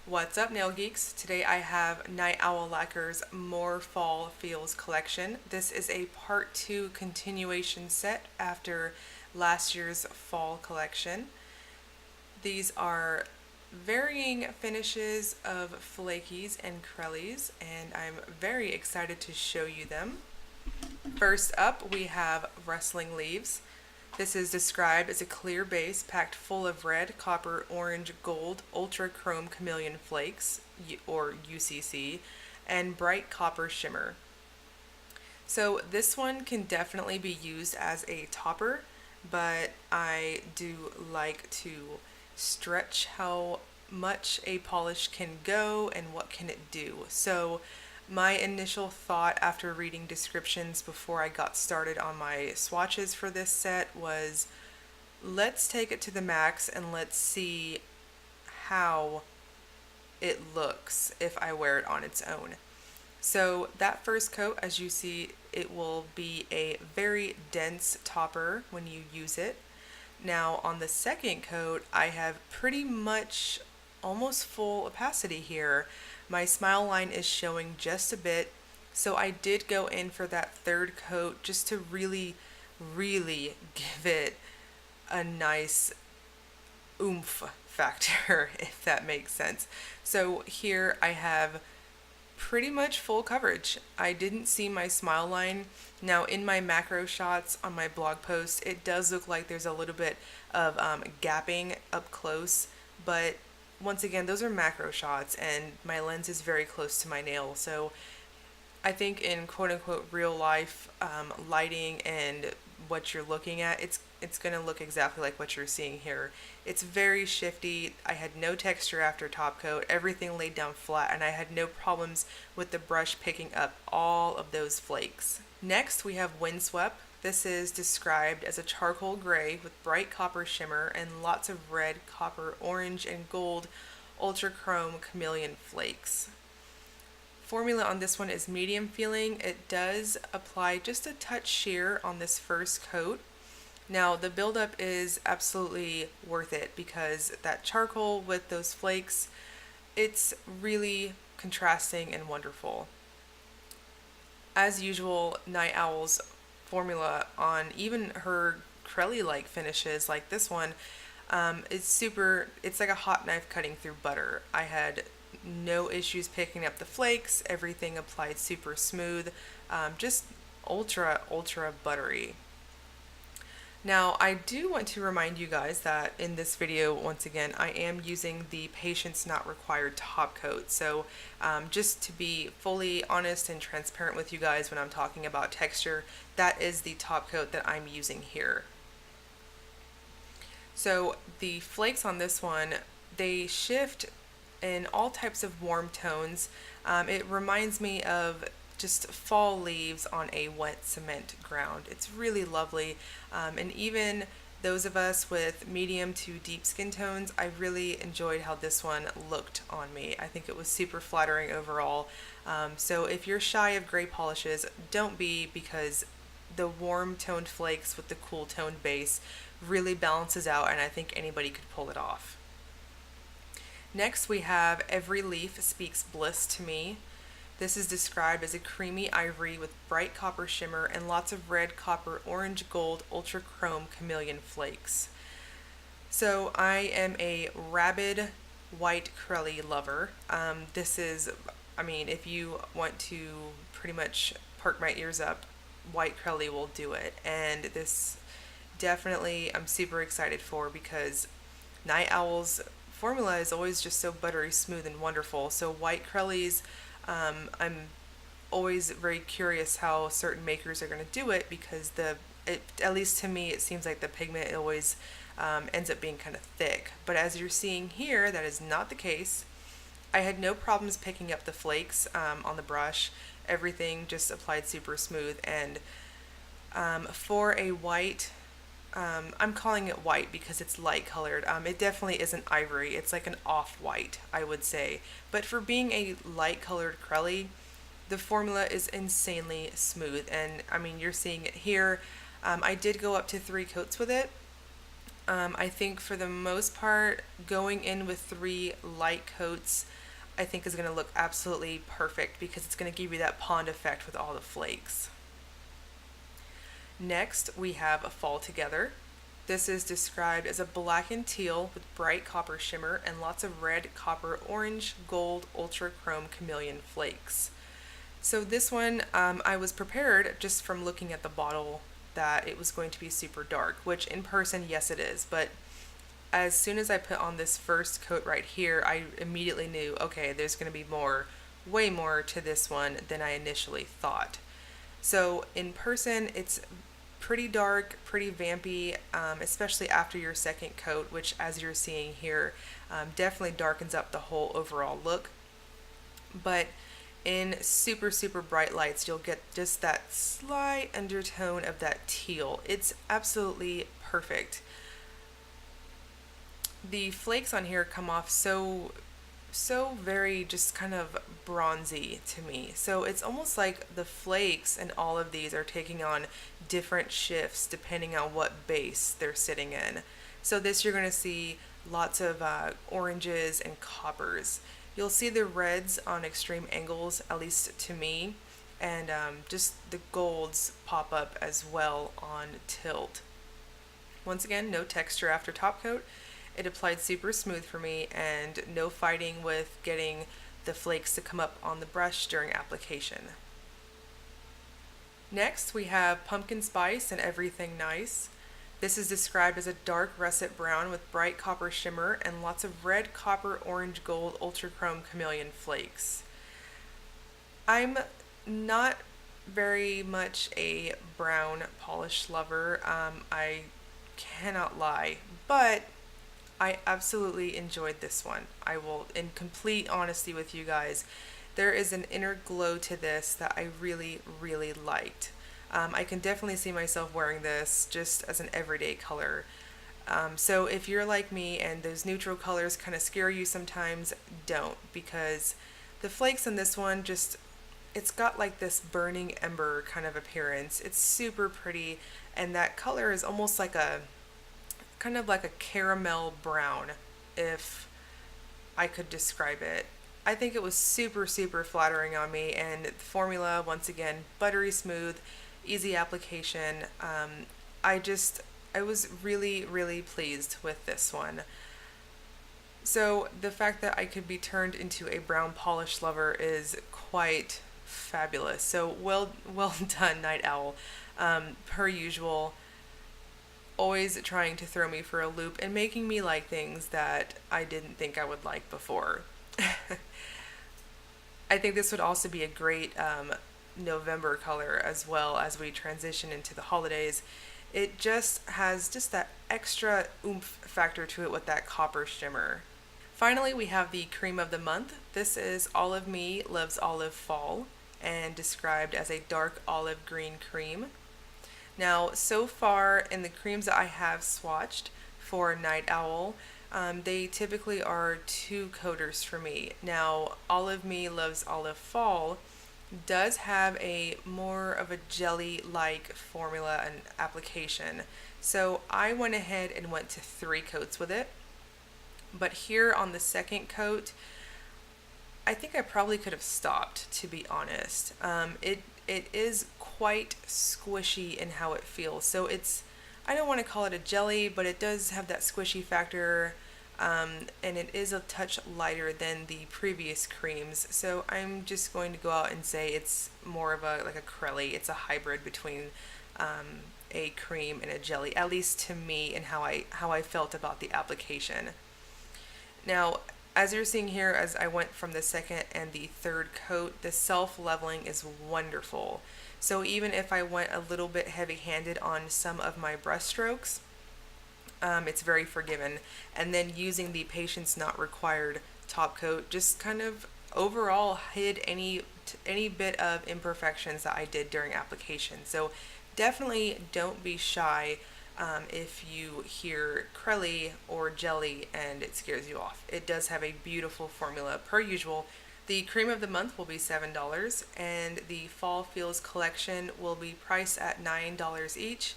What's up, nail geeks? Today I have Night Owl Lacquer's More Fall Feels collection. This is a part 2 continuation set after last year's fall collection. These are varying finishes of flakies and crellies, and I'm very excited to show you them. First up, we have Rustling Leaves. This is described as a clear base packed full of red, copper, orange, gold, ultra chrome chameleon flakes, or UCC, and bright copper shimmer. So this one can definitely be used as a topper, but I do like to stretch how much a polish can go and what can it do. So my initial thought after reading descriptions before I got started on my swatches for this set was, let's take it to the max and let's see how it looks if I wear it on its own. So that first coat, as you see, it will be a very dense topper when you use it. Now on the second coat, I have pretty much almost full opacity here. My smile line is showing just a bit, so I did go in for that third coat just to really give it a nice oomph factor, if that makes sense. So here I have pretty much full coverage. I didn't see my smile line. Now in my macro shots on my blog post, it does look like there's a little bit of gapping up close, but once again, those are macro shots and my lens is very close to my nail. So I think in quote unquote real life lighting and what you're looking at, it's going to look exactly like what you're seeing here. It's very shifty. I had no texture after top coat. Everything laid down flat and I had no problems with the brush picking up all of those flakes. Next we have Windswept. This is described as a charcoal gray with bright copper shimmer and lots of red, copper, orange, and gold ultra chrome chameleon flakes. Formula on this one is medium feeling. It does apply just a touch sheer on this first coat. Now the buildup is absolutely worth it because that charcoal with those flakes, it's really contrasting and wonderful. As usual, Night Owl's formula on even her crelly-like finishes like this one it's like a hot knife cutting through butter. I had no issues picking up the flakes. Everything applied super smooth, just ultra buttery. Now I do want to remind you guys that in this video, once again, I am using the Patience Not Required top coat. So just to be fully honest and transparent with you guys when I'm talking about texture, that is the top coat that I'm using here. So the flakes on this one, they shift in all types of warm tones. It reminds me of just fall leaves on a wet cement ground. It's really lovely, and even those of us with medium to deep skin tones, I really enjoyed how this one looked on me. I think it was super flattering overall. So if you're shy of gray polishes, don't be, because the warm toned flakes with the cool toned base really balances out, and I think anybody could pull it off. Next we have Every Leaf Speaks Bliss to Me. This is described as a creamy ivory with bright copper shimmer and lots of red, copper, orange, gold, ultra chrome chameleon flakes. So I am a rabid white crelly lover. This is, I mean, if you want to pretty much perk my ears up, white crelly will do it. And this definitely I'm super excited for, because Night Owl's formula is always just so buttery smooth and wonderful. So white crellies, I'm always very curious how certain makers are going to do it, because at least to me, it seems like the pigment always ends up being kind of thick. But as you're seeing here, that is not the case. I had no problems picking up the flakes on the brush. Everything just applied super smooth. And for a white, I'm calling it white because it's light colored. It definitely isn't ivory. It's like an off-white, I would say. But for being a light colored crelly, the formula is insanely smooth. And I mean, you're seeing it here. I did go up to 3 coats with it. I think for the most part, going in with 3 light coats, I think is going to look absolutely perfect because it's going to give you that pond effect with all the flakes. Next, we have a Fall Together. This is described as a black and teal with bright copper shimmer and lots of red, copper, orange, gold, ultra chrome chameleon flakes. So this one, I was prepared just from looking at the bottle that it was going to be super dark, which in person, yes it is, but as soon as I put on this first coat right here, I immediately knew, okay, there's going to be more, way more to this one than I initially thought. So in person, it's pretty dark, pretty vampy, especially after your second coat, which as you're seeing here, definitely darkens up the whole overall look. But in super, super bright lights, you'll get just that slight undertone of that teal. It's absolutely perfect. The flakes on here come off so very just kind of bronzy to me. So it's almost like the flakes in all of these are taking on different shifts depending on what base they're sitting in. So this you're going to see lots of oranges and coppers. You'll see the reds on extreme angles, at least to me, and just the golds pop up as well on tilt. Once again, no texture after top coat. It applied super smooth for me and no fighting with getting the flakes to come up on the brush during application. Next, we have Pumpkin Spice and Everything Nice. This is described as a dark russet brown with bright copper shimmer and lots of red, copper, orange, gold, ultra chrome chameleon flakes. I'm not very much a brown polish lover. I cannot lie, but I absolutely enjoyed this one. I will, in complete honesty with you guys, there is an inner glow to this that I really, really liked. I can definitely see myself wearing this just as an everyday color. So if you're like me and those neutral colors kind of scare you sometimes, don't, because the flakes in this one just, it's got like this burning ember kind of appearance. It's super pretty, and that color is almost like a kind of like a caramel brown, if I could describe it. I think it was super, super flattering on me, and the formula, once again, buttery smooth, easy application. I was really, really pleased with this one. So the fact that I could be turned into a brown polish lover is quite fabulous. So well done, Night Owl. Per usual, always trying to throw me for a loop and making me like things that I didn't think I would like before. I think this would also be a great November color as well as we transition into the holidays. It just has just that extra oomph factor to it with that copper shimmer. Finally, we have the cream of the month. This is All of Me Loves Olive Fall and described as a dark olive green cream. Now, so far in the creams that I have swatched for Night Owl, they typically are 2 coaters for me. Now, All of Me Loves Olive Fall does have a more of a jelly-like formula and application. So I went ahead and went to 3 coats with it. But here on the second coat, I think I probably could have stopped, to be honest. It is quite squishy in how it feels. So it's, I don't want to call it a jelly, but it does have that squishy factor, and it is a touch lighter than the previous creams. So I'm just going to go out and say it's more of a, like a crelly. It's a hybrid between a cream and a jelly, at least to me, and how I felt about the application. Now, as you're seeing here, as I went from the second and the third coat, the self-leveling is wonderful. So even if I went a little bit heavy-handed on some of my brush strokes, it's very forgiven. And then using the Patience Not Required top coat just kind of overall hid any bit of imperfections that I did during application. So definitely don't be shy if you hear crelly or jelly and it scares you off. It does have a beautiful formula per usual. The cream of the month will be $7, and the Fall Feels collection will be priced at $9 each.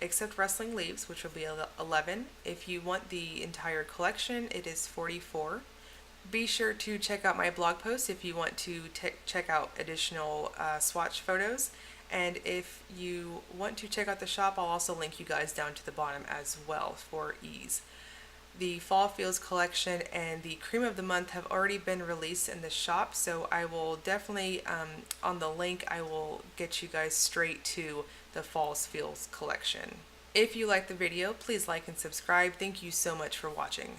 except Rustling Leaves, which will be 11. If you want the entire collection, it is 44. Be sure to check out my blog post if you want to check out additional swatch photos. And if you want to check out the shop, I'll also link you guys down to the bottom as well for ease. The Fall Feels collection and the Cream of the Month have already been released in the shop, so I will definitely, on the link, I will get you guys straight to the Fall Feels collection. If you liked the video, please like and subscribe. Thank you so much for watching.